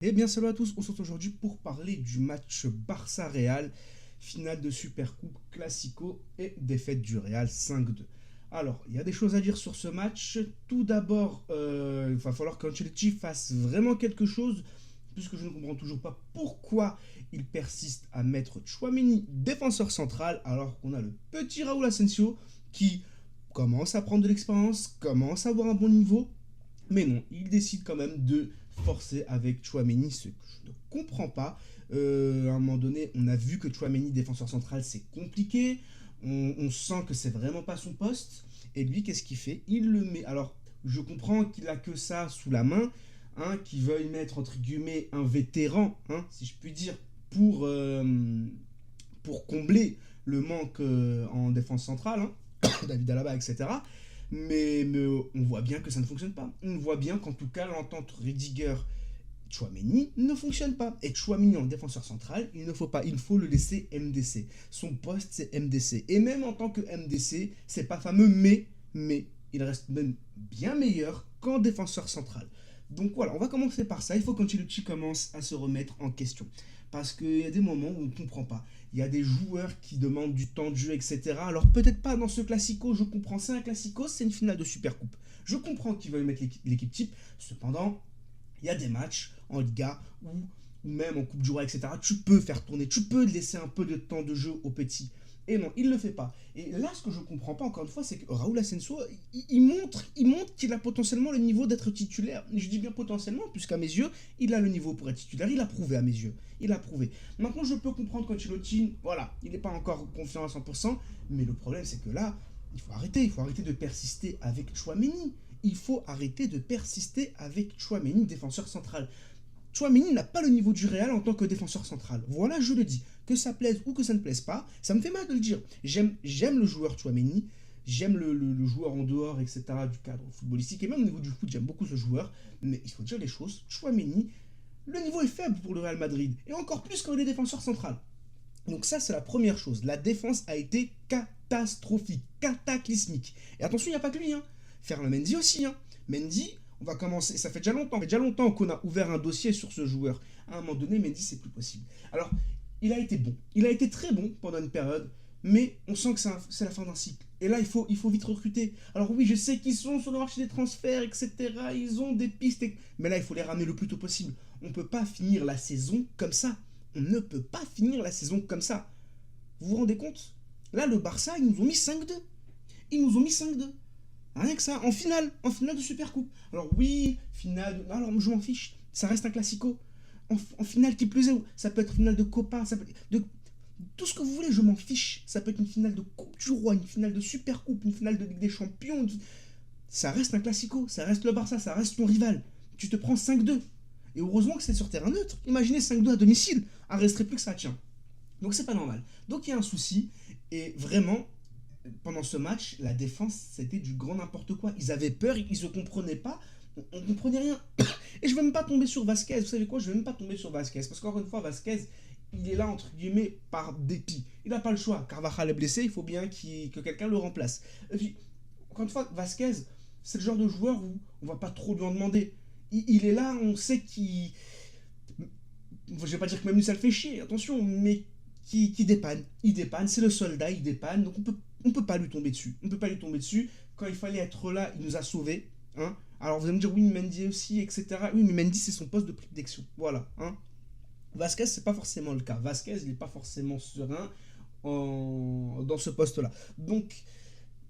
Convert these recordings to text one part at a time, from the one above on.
Eh bien, salut à tous, on se retrouve aujourd'hui pour parler du match Barça-Real, finale de Supercoupe Classico et défaite du Real 5-2. Alors, il y a des choses à dire sur ce match. Tout d'abord, il va falloir qu'Ancelotti fasse vraiment quelque chose, puisque je ne comprends toujours pas pourquoi il persiste à mettre Tchouaméni défenseur central, alors qu'on a le petit Raúl Asensio qui commence à prendre de l'expérience, commence à avoir un bon niveau, mais non, il décide quand même de forcer avec Chouameni, ce que je ne comprends pas. À un moment donné, on a vu que Chouameni, défenseur central, c'est compliqué. On sent que c'est vraiment pas son poste. Et lui, qu'est-ce qu'il fait? Il le met. Alors, je comprends qu'il a que ça sous la main, hein, qu'il veuille mettre entre guillemets un vétéran, hein, si je puis dire, pour combler le manque en défense centrale, hein, David Alaba, etc. Mais on voit bien que ça ne fonctionne pas. On voit bien qu'en tout cas, l'entente Rudiger-Chouameni ne fonctionne pas. Et Chouameni en défenseur central, il faut le laisser MDC. Son poste, c'est MDC. Et même en tant que MDC, c'est pas fameux, mais il reste même bien meilleur qu'en défenseur central. Donc voilà, on va commencer par ça. Il faut qu'Ancelotti commence à se remettre en question. Parce qu'il y a des moments où on ne comprend pas. Il y a des joueurs qui demandent du temps de jeu, etc. Alors peut-être pas dans ce classico, je comprends. C'est un classico, c'est une finale de Supercoupe. Je comprends qu'ils veulent mettre l'équipe type. Cependant, il y a des matchs en Liga ou même en Coupe du Roi, etc. Tu peux faire tourner, tu peux laisser un peu de temps de jeu aux petits. Et non, il ne le fait pas. Et là, ce que je ne comprends pas, encore une fois, c'est que Raúl Asensio, il montre qu'il a potentiellement le niveau d'être titulaire. Je dis bien potentiellement, puisqu'à mes yeux, il a le niveau pour être titulaire. Il a prouvé à mes yeux. Il a prouvé. Maintenant, je peux comprendre qu'Ancelotti, voilà, il n'est pas encore confiant à 100%, mais le problème, c'est que là, il faut arrêter de persister avec Chouameni. Il faut arrêter de persister avec Chouameni, défenseur central. Chouameni n'a pas le niveau du Real en tant que défenseur central. Voilà, je le dis. Que ça plaise ou que ça ne plaise pas, ça me fait mal de le dire. J'aime le joueur Chouameni, j'aime le joueur en dehors, etc., du cadre footballistique, et même au niveau du foot, j'aime beaucoup ce joueur, mais il faut dire les choses. Chouameni, le niveau est faible pour le Real Madrid, et encore plus quand il est défenseur central. Donc ça, c'est la première chose. La défense a été catastrophique, cataclysmique. Et attention, il n'y a pas que lui. Hein. Ferland Mendy aussi. Hein. Mendy, on va commencer. Ça fait déjà longtemps qu'on a ouvert un dossier sur ce joueur. À un moment donné, Mendy, c'est plus possible. Alors, il a été bon. Il a été très bon pendant une période, mais on sent que c'est la fin d'un cycle. Et là, il faut vite recruter. Alors oui, je sais qu'ils sont sur le marché des transferts, etc. Ils ont des pistes. Mais là, il faut les ramener le plus tôt possible. On ne peut pas finir la saison comme ça. On ne peut pas finir la saison comme ça. Vous vous rendez compte? Là, le Barça, ils nous ont mis 5-2. Ils nous ont mis 5-2. Rien que ça, en finale de Supercoupe. Alors oui, finale, alors je m'en fiche, ça reste un classico. En finale qui plus est, ça peut être finale de Copa, ça peut être de tout ce que vous voulez, je m'en fiche. Ça peut être une finale de Coupe du Roi, une finale de Supercoupe, une finale de Ligue des Champions. Ça reste un classico, ça reste le Barça, ça reste ton rival. Tu te prends 5-2. Et heureusement que c'est sur terrain neutre. Imaginez 5-2 à domicile. Un resterait plus que ça tient. Donc c'est pas normal. Donc il y a un souci. Et vraiment, pendant ce match, la défense, c'était du grand n'importe quoi. Ils avaient peur, ils se comprenaient pas. On ne comprenait rien. Et je ne vais même pas tomber sur Vasquez. Vous savez quoi? Je ne vais même pas tomber sur Vasquez. Parce qu'encore une fois, Vasquez, il est là, entre guillemets, par dépit. Il n'a pas le choix. Carvajal est blessé, il faut bien que quelqu'un le remplace. Et puis, encore une fois, Vasquez, c'est le genre de joueur où on va pas trop lui en demander. Il est là, on sait qu'il. Je vais pas dire que même lui ça le fait chier, attention, mais qui dépanne. Il dépanne, c'est le soldat, il dépanne, donc on peut pas lui tomber dessus. On peut pas lui tomber dessus. Quand il fallait être là, il nous a sauvés. Hein. Alors vous allez me dire, oui, Mendy aussi, etc. Oui, mais Mendy, c'est son poste de prédilection. Voilà. Hein. Vasquez, c'est pas forcément le cas. Vasquez, il n'est pas forcément serein dans ce poste-là. Donc,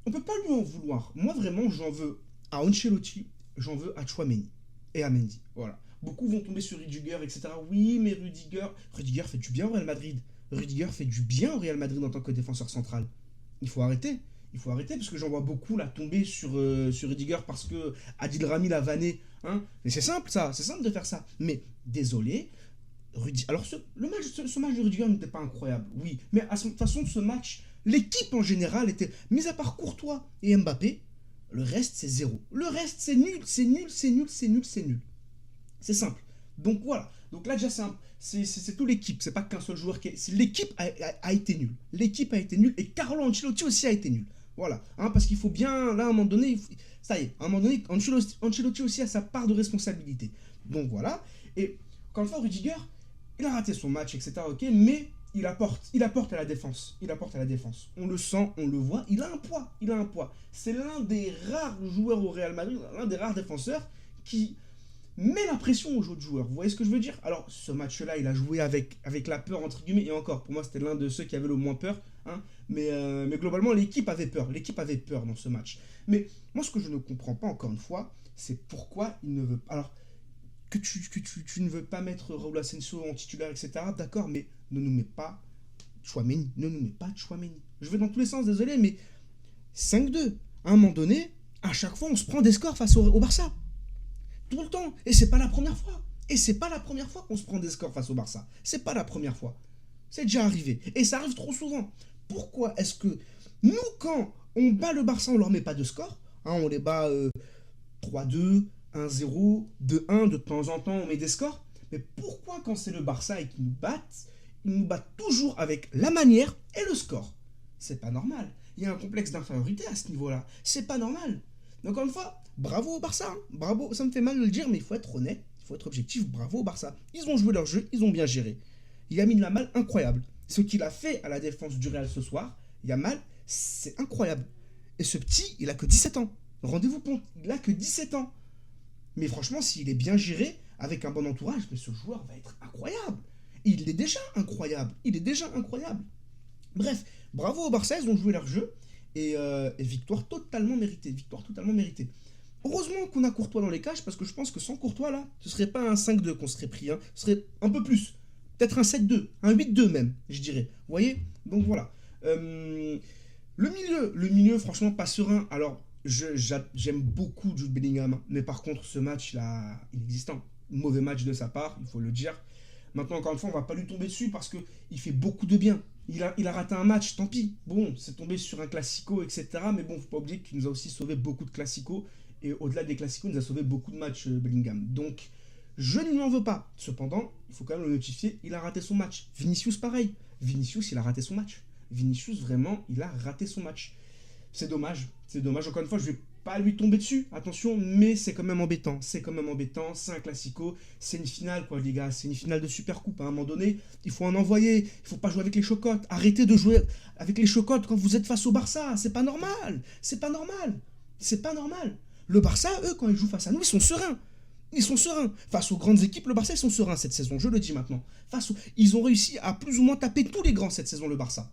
on peut pas lui en vouloir. Moi, vraiment, j'en veux à Ancelotti, j'en veux à Chouameni et à Mendy. Voilà. Beaucoup vont tomber sur Rudiger, etc. Oui, mais Rudiger fait du bien au Real Madrid. Rudiger fait du bien au Real Madrid en tant que défenseur central. Il faut arrêter. Il faut arrêter parce que j'en vois beaucoup là tomber sur Rudiger parce que Adil Rami l'a vanné. Hein. Mais c'est simple ça, c'est simple de faire ça. Mais désolé, alors ce match de Rudiger n'était pas incroyable, oui. Mais de toute façon, ce match, l'équipe en général était, mis à part Courtois et Mbappé, le reste c'est zéro. Le reste c'est nul, c'est nul, c'est nul, c'est nul, c'est nul. C'est simple. Donc voilà. Donc là déjà c'est toute l'équipe. C'est pas qu'un seul joueur qui est. L'équipe a été nulle. L'équipe a été nulle et Carlo Ancelotti aussi a été nul. Voilà. Hein, parce qu'il faut bien, là à un moment donné, ça y est, à un moment donné, Ancelotti aussi a sa part de responsabilité. Donc voilà. Et Encore une fois, Rudiger, il a raté son match, etc. Ok, mais il apporte à la défense. Il apporte à la défense. On le sent, on le voit. Il a un poids. Il a un poids. C'est l'un des rares joueurs au Real Madrid, l'un des rares défenseurs qui met la pression aux autres joueurs. Vous voyez ce que je veux dire? Alors, ce match-là, il a joué avec la peur, entre guillemets, et encore, pour moi, c'était l'un de ceux qui avaient le moins peur. Hein, mais globalement, l'équipe avait peur. L'équipe avait peur dans ce match. Mais moi, ce que je ne comprends pas, encore une fois, c'est pourquoi il ne veut pas. Alors, que tu ne veux pas mettre Raúl Asensio en titulaire, etc. D'accord, mais ne nous mets pas Chouameni. Ne nous mets pas Chouameni. Je vais dans tous les sens, désolé, mais 5-2. À un moment donné, à chaque fois, on se prend des scores face au Barça. Tout le temps. Et c'est pas la première fois. Et c'est pas la première fois qu'on se prend des scores face au Barça. C'est pas la première fois. C'est déjà arrivé. Et ça arrive trop souvent. Pourquoi est-ce que nous, quand on bat le Barça, on leur met pas de score, hein, on les bat 3-2, 1-0, 2-1, de temps en temps, on met des scores. Mais pourquoi, quand c'est le Barça et qu'ils ils nous battent toujours avec la manière et le score? C'est pas normal. Il y a un complexe d'infériorité à ce niveau-là. C'est pas normal. Donc, encore une fois, bravo au Barça. Hein. Bravo, ça me fait mal de le dire, mais il faut être honnête, il faut être objectif. Bravo au Barça. Ils ont joué leur jeu, ils ont bien géré. Yamin Lamal, incroyable. Ce qu'il a fait à la défense du Real ce soir, Yamal, c'est incroyable. Et ce petit, il a que 17 ans. Rendez-vous compte, il a que 17 ans. Mais franchement, s'il est bien géré, avec un bon entourage, mais ce joueur va être incroyable. Il est déjà incroyable. Il est déjà incroyable. Bref, bravo aux Barça, ils ont joué leur jeu. Et victoire totalement méritée. Victoire totalement méritée. Heureusement qu'on a Courtois dans les cages, parce que je pense que sans Courtois, là, ce serait pas un 5-2 qu'on serait pris. Hein. Ce serait un peu plus. Peut-être un 7-2, un 8-2 même, je dirais. Vous voyez? Donc voilà. Le milieu, franchement, pas serein. Alors, j'aime beaucoup Jude Bellingham, mais par contre, ce match, là, inexistant. Mauvais match de sa part, il faut le dire. Maintenant, encore une fois, on va pas lui tomber dessus parce qu'il fait beaucoup de bien. Il a raté un match, tant pis. Bon, c'est tombé sur un classico, etc. Mais bon, faut pas oublier qu'il nous a aussi sauvé beaucoup de classicos. Et au-delà des classicos, il nous a sauvé beaucoup de matchs, Bellingham. Donc, je ne lui en veux pas. Cependant, il faut quand même le notifier, il a raté son match. Vinicius, pareil. Vinicius, il a raté son match. Vinicius, vraiment, il a raté son match. C'est dommage. C'est dommage. Encore une fois, je vais pas lui tomber dessus, attention, mais c'est quand même embêtant. C'est quand même embêtant. C'est un classico. C'est une finale, quoi, les gars. C'est une finale de Super Coupe. À un moment donné, il faut en envoyer. Il faut pas jouer avec les chocottes. Arrêtez de jouer avec les chocottes quand vous êtes face au Barça. C'est pas normal. C'est pas normal. C'est pas normal. Le Barça, eux, quand ils jouent face à nous, ils sont sereins. Ils sont sereins. Face aux grandes équipes, le Barça, ils sont sereins cette saison. Je le dis maintenant. Ils ont réussi à plus ou moins taper tous les grands cette saison, le Barça.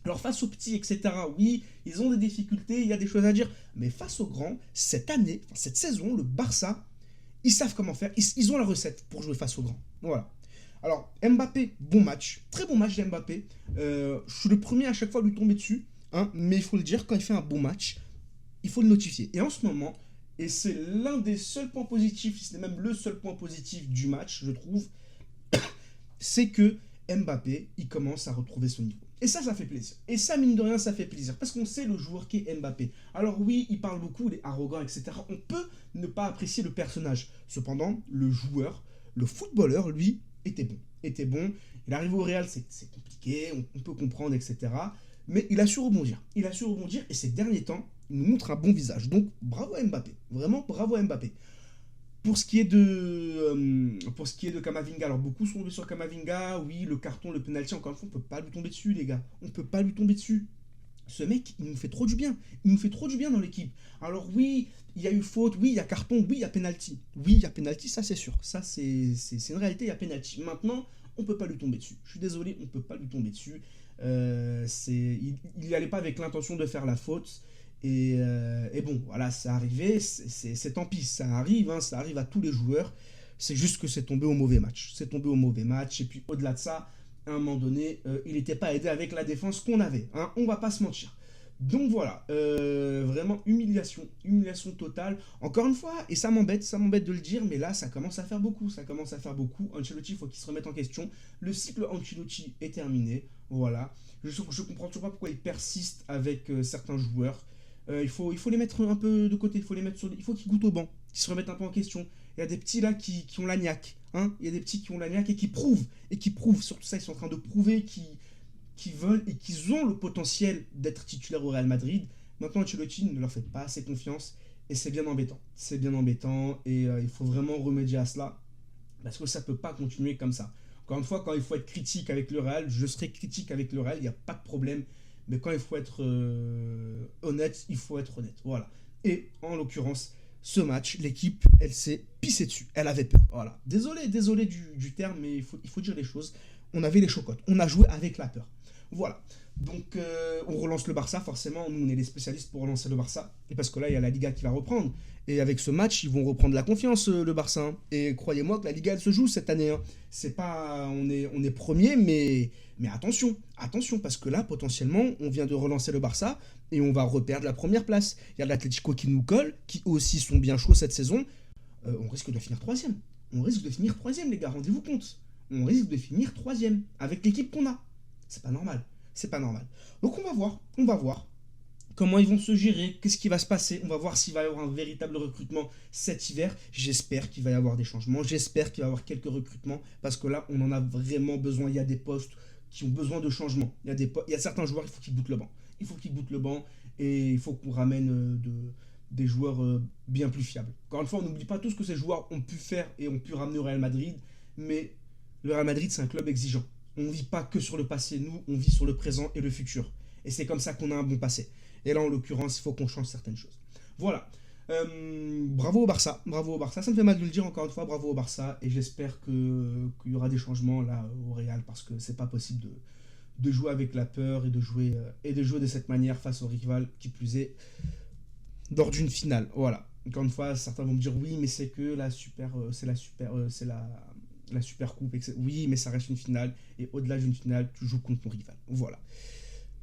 Alors face aux petits, etc., oui, ils ont des difficultés, il y a des choses à dire. Mais face aux grands, cette année, cette saison, le Barça, ils savent comment faire. Ils ont la recette pour jouer face aux grands. Voilà. Alors, Mbappé, bon match. Très bon match d'Mbappé. Je suis le premier à chaque fois à lui tomber dessus. Hein, mais il faut le dire, quand il fait un bon match, il faut le notifier. Et en ce moment, et c'est l'un des seuls points positifs, si c'est même le seul point positif du match, je trouve, c'est que Mbappé, il commence à retrouver son niveau. Et ça fait plaisir. Et ça, mine de rien, ça fait plaisir. Parce qu'on sait le joueur qui est Mbappé. Alors oui, il parle beaucoup, il est arrogant, etc. On peut ne pas apprécier le personnage. Cependant, le joueur, le footballeur, lui, était bon. Était bon. Il arrive au Real, c'est compliqué, on peut comprendre, etc. Mais il a su rebondir. Il a su rebondir et ces derniers temps, il nous montre un bon visage. Donc, bravo à Mbappé. Vraiment, bravo à Mbappé. Pour ce qui est de Kamavinga, alors beaucoup sont tombés sur Kamavinga, oui, le carton, le penalty, encore une fois, on peut pas lui tomber dessus, les gars. On peut pas lui tomber dessus. Ce mec, il nous fait trop du bien. Il nous fait trop du bien dans l'équipe. Alors oui, il y a eu faute, oui, il y a carton, oui, il y a penalty. Oui, il y a penalty, ça c'est sûr. Ça, c'est une réalité, il y a penalty. Maintenant, on peut pas lui tomber dessus. Je suis désolé, on peut pas lui tomber dessus. Il n'y allait pas avec l'intention de faire la faute. Et bon, voilà, c'est arrivé, c'est tant pis, ça arrive, hein, ça arrive à tous les joueurs. C'est juste que c'est tombé au mauvais match. C'est tombé au mauvais match. Et puis au-delà de ça, à un moment donné, il n'était pas aidé avec la défense qu'on avait. Hein, on va pas se mentir. Donc voilà, vraiment humiliation totale. Encore une fois, et ça m'embête de le dire, mais là ça commence à faire beaucoup, Ancelotti, il faut qu'il se remette en question. Le cycle Ancelotti est terminé, voilà. Je comprends toujours pas pourquoi il persiste avec certains joueurs. Il faut les mettre un peu de côté, il faut qu'ils goûtent au banc, qu'ils se remettent un peu en question. Il y a des petits là qui ont la niaque, hein. Il y a des petits qui ont la niaque et qui prouvent, surtout ça, ils sont en train de prouver qu'ils veulent et qu'ils ont le potentiel d'être titulaires au Real Madrid. Maintenant, Ancelotti ne leur fait pas assez confiance et c'est bien embêtant. Et il faut vraiment remédier à cela Parce que ça peut pas continuer comme ça. Encore une fois, quand il faut être critique avec le Real, je serai critique avec le Real, il n'y a pas de problème. Mais quand il faut être honnête, il faut être honnête. Voilà. Et en l'occurrence, ce match, l'équipe, elle s'est pissée dessus. Elle avait peur. Voilà. Désolé du terme, mais il faut dire les choses. On avait les chocottes. On a joué avec la peur. Voilà. Donc, on relance le Barça, forcément. Nous, on est les spécialistes pour relancer le Barça. Et parce que là, il y a la Liga qui va reprendre. Et avec ce match, ils vont reprendre la confiance, le Barça. Hein. Et croyez-moi que la Liga, elle se joue cette année. Hein. C'est pas, on est premier, mais attention, parce que là, potentiellement, on vient de relancer le Barça et on va reperdre la première place. Il y a l'Atlético qui nous colle, qui aussi sont bien chauds cette saison. On risque de finir troisième. On risque de finir troisième, les gars, rendez-vous compte. On risque de finir troisième avec l'équipe qu'on a. C'est pas normal. C'est pas normal. Donc on va voir comment ils vont se gérer, qu'est-ce qui va se passer. On va voir s'il va y avoir un véritable recrutement cet hiver. J'espère qu'il va y avoir des changements. J'espère qu'il va y avoir quelques recrutements parce que là, on en a vraiment besoin. Il y a des postes qui ont besoin de changement. Il y a certains joueurs, il faut qu'ils goûtent le banc. Il faut qu'ils goûtent le banc et il faut qu'on ramène des joueurs bien plus fiables. Encore une fois, on n'oublie pas tout ce que ces joueurs ont pu faire et ont pu ramener au Real Madrid, mais le Real Madrid, c'est un club exigeant. On ne vit pas que sur le passé, nous, on vit sur le présent et le futur. Et c'est comme ça qu'on a un bon passé. Et là, en l'occurrence, il faut qu'on change certaines choses. Voilà. Bravo au Barça. Bravo au Barça. Ça me fait mal de le dire encore une fois. Bravo au Barça. Et j'espère qu'il y aura des changements là au Real parce que c'est pas possible de jouer avec la peur et de jouer de cette manière face au rival qui plus est lors d'une finale. Voilà. Encore une fois, certains vont me dire oui, mais c'est que la super, la super coupe. Oui, mais ça reste une finale. Et au-delà d'une finale, tu joues contre ton rival. Voilà.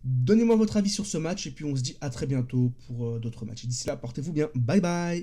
Donnez-moi votre avis sur ce match et puis on se dit à très bientôt pour d'autres matchs. Et d'ici là, portez-vous bien. Bye bye.